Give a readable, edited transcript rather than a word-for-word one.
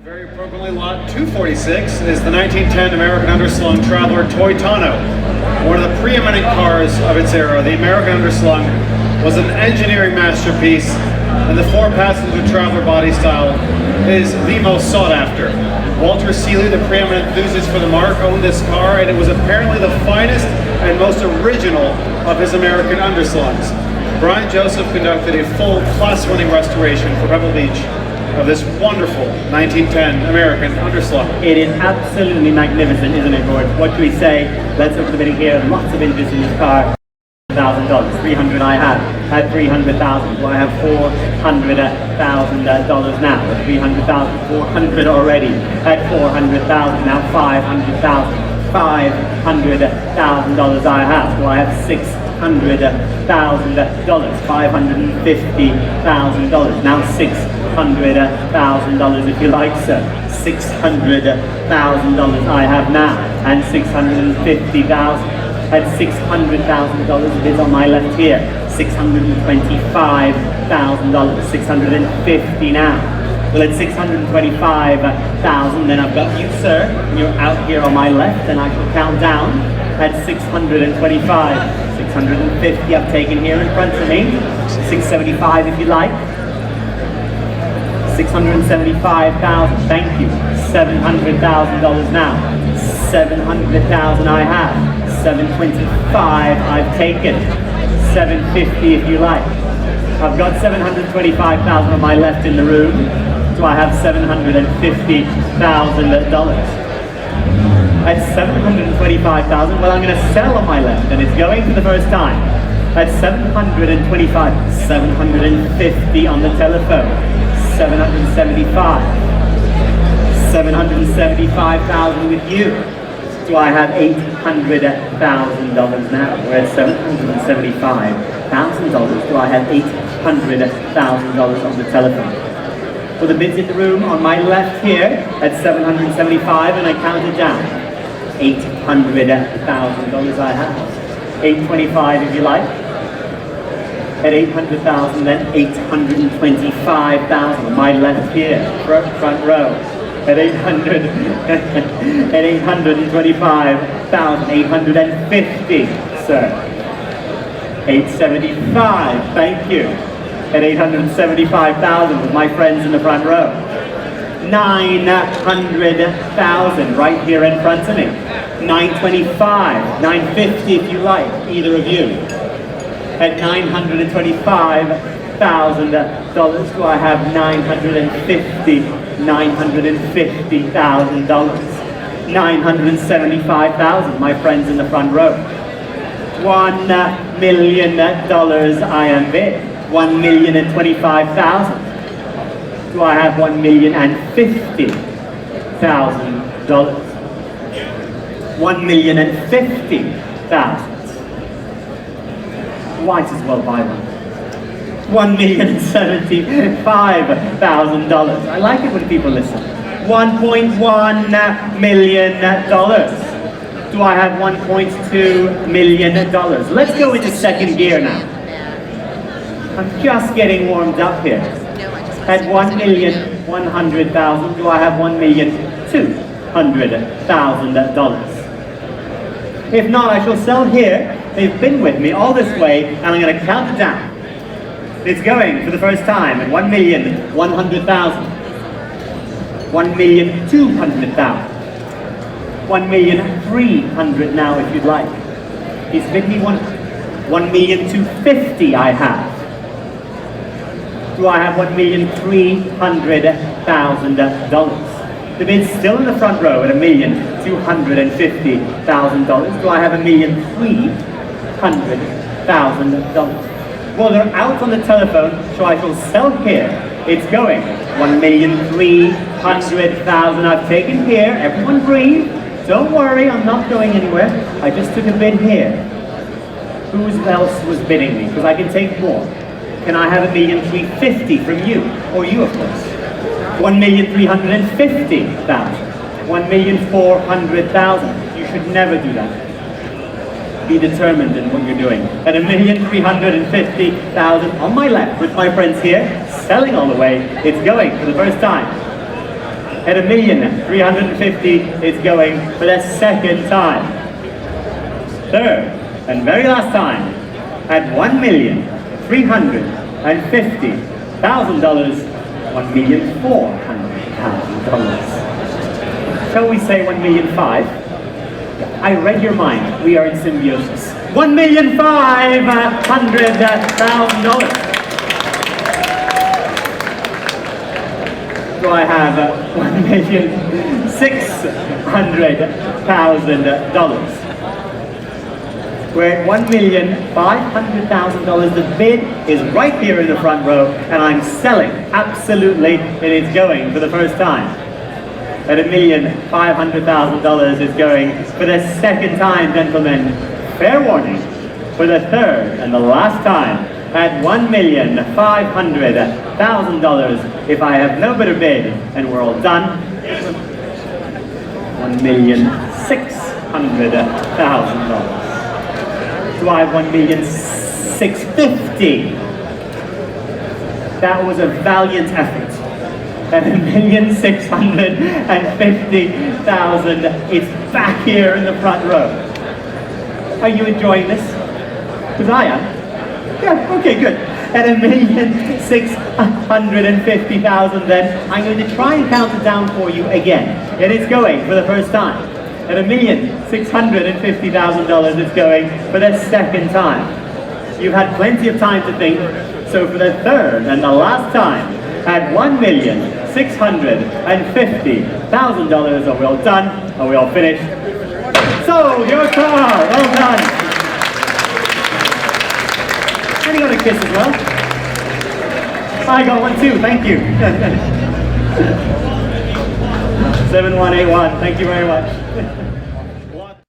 Very appropriately, lot 246 is the 1910 American Underslung Traveler toy Tonneau. One of the preeminent cars of its era, the American Underslung was an engineering masterpiece, and the four-passenger Traveler body style is the most sought after. Walter Seeley, the preeminent enthusiast for the marque, owned this car, and it was apparently the finest and most original of his American Underslungs. Brian Joseph conducted a full class-winning restoration for Pebble Beach of this wonderful 1910 American Underslung. It is absolutely magnificent, isn't it, Gord? What do we say? Let's look at the bidding here. Lots of interest in this car. $1,000, $300 I have. At $300,000. Well, I have $400,000 now. At $300,000, $400 already. At $400,000 now, $500,000. $500,000 I have. Do I have $600,000? $550,000 now, $600,000 if you like, sir. $600,000 I have now, and $650,000. At $600,000 it is on my left here. $625,000. $650 now. Well, at $625,000, then I've got you, sir. You're out here on my left, and I shall count down at $625. $650 I've taken here in front of me. $675 if you like. $675,000, thank you. $700,000 now. $700,000 I have. $725 I've taken. $750 if you like. I've got $725,000 on my left in the room. Do I have $750,000? At $725,000, well, I'm going to sell on my left, and it's going for the first time. At $725, $750 on the telephone. $775. $775,000 with you. Do I have $800,000 now? We're at $775,000. Do I have $800,000 on the telephone? Well, the bids in the room on my left here at $775, and I counted down. $800,000 I have. $825 if you like. At $800,000, then $825,000 on my left here, front row. At $825,000, $850, sir. $875, thank you. At $875,000 with my friends in the front row. $900,000 right here in front of me. $925, $950 if you like, either of you. At $925,000, do I have $950,000? $975,000, my friends in the front row. $1 million I am bid. $1,025,000. Do I have $1,050,000? $1,050,000. Might as well buy one. $1,075,000. I like it when people listen. $1.1 million. Do I have $1.2 million? Let's go into second gear now. I'm just getting warmed up here. At $1,100,000, do I have $1,200,000? If not, I shall sell here. They've been with me all this way, and I'm going to count it down. It's going for the first time at $1,100,000. $1,200,000. $1,300,000 now, if you'd like. He's bid me $1,250,000 I have. Do I have $1,300,000? The bid's still in the front row at $1,250,000. Do I have $1,300,000? Well, they're out on the telephone, so I shall sell here. It's going. $1,300,000 I've taken here. Everyone breathe. Don't worry, I'm not going anywhere. I just took a bid here. Who else was bidding me? Because I can take more. Can I have $1,350,000 from you? Or you, of course. $1,350,000. $1,400,000. You should never do that. Be determined in what you're doing. At $1,350,000 on my left with my friends here, selling all the way. It's going for the first time. At $1,350,000, it's going for the second time. Third, and very last time, at $1,350,000, $1,400,000. Shall we say $1,500,000? I read your mind. We are in symbiosis. $1,500,000. So I have $1,600,000. We're at $1,500,000. The bid is right here in the front row, and I'm selling. Absolutely, and it's going for the first time. At $1,500,000, it's going for the second time, gentlemen. Fair warning, for the third and the last time, at $1,500,000. If I have no better bid, and we're all done, $1,600,000. So I have $1,650,000. That was a valiant effort. At $1,650,000, it's back here in the front row. Are you enjoying this? Because I am. Yeah, okay, good. At $1,650,000 then, I'm going to try and count it down for you again. And it's going for the first time. At $1,650,000, it's going for the second time. You've had plenty of time to think, so for the third and the last time, at $1,650,000, are we all done? Are we all finished? So, your car, well done. And you got a kiss as well. I got one too, thank you. 7181, thank you very much.